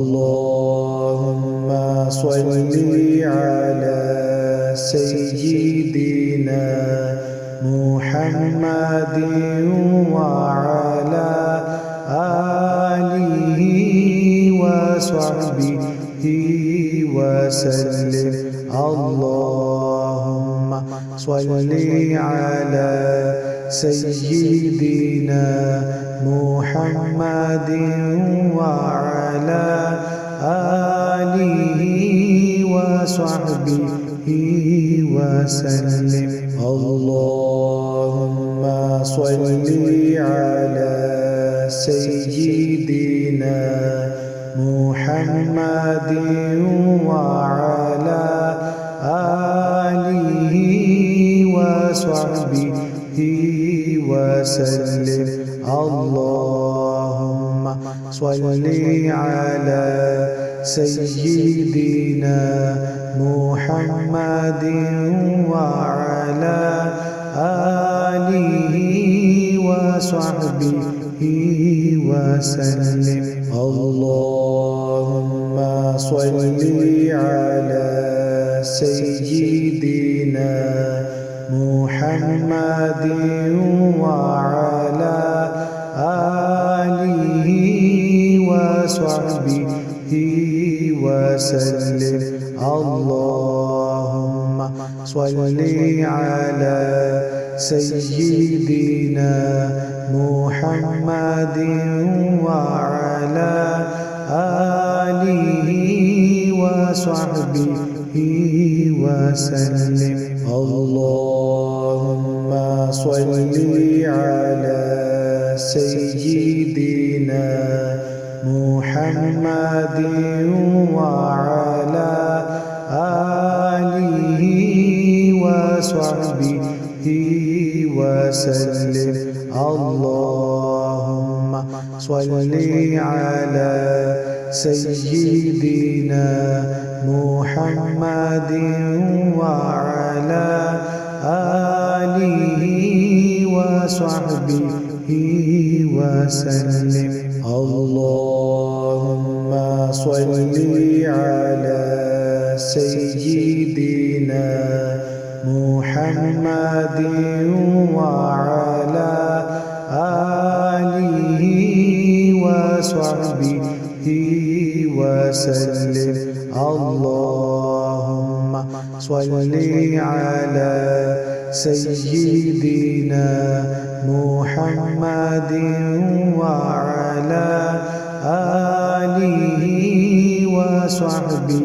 اللهم صل على سيدنا محمد وعلى آله وصحبه وسلم. اللهم صل على سيدنا محمد وعلى آله وصحبه وسلم. اللهم صل على سيدنا محمد وعلى آله وصحبه وسلم. اللهم صل على سيدنا محمد وعلى آله وصحبه وسلم. اللهم صل على سيدنا محمد وعلى آله وصحبه وسلم. اللهم صل على سيدنا محمد وعلى آله وصحبه وسلم. اللهم صل على سيدنا محمد وعلى آله وصحبه وسلم. اللهم صل على سيدنا محمد وعلى آله وصحبه وسلم. اللهم صل على سيدنا محمد وعلى آله وصحبه وسلم. اللهم صل على سيدنا محمد وعلى آله وصحبه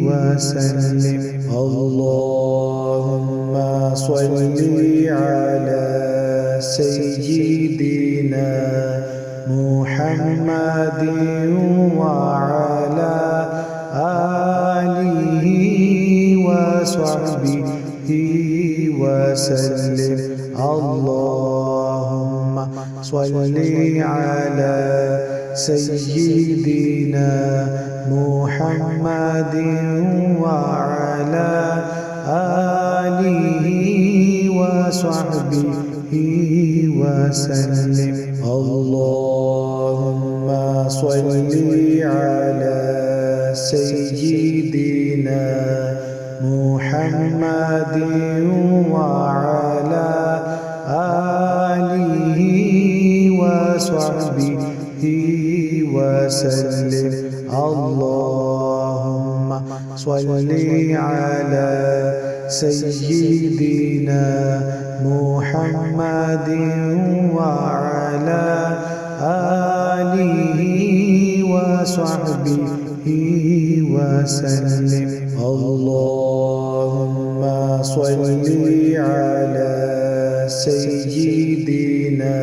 وسلم. اللهم صل على سيدنا محمد وعلى آله وصحبه وسلم. اللهم صل على سيدنا محمد وعلى آله وصحبه وسلم. اللهم صل على سيدنا محمد وعلى آله وصحبه وسلم. اللهم صل على سيدنا محمد وعلى آله وصحبه وسلم. اللهم صل على سيدنا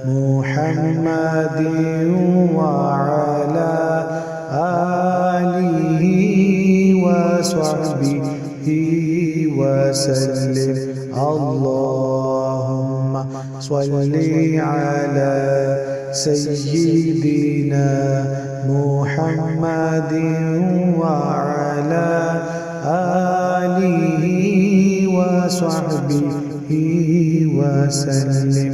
محمد وعلى آله وصحبه وسلم. اللهم صل على سيدنا محمد وعلى آله وصحبه وسلم.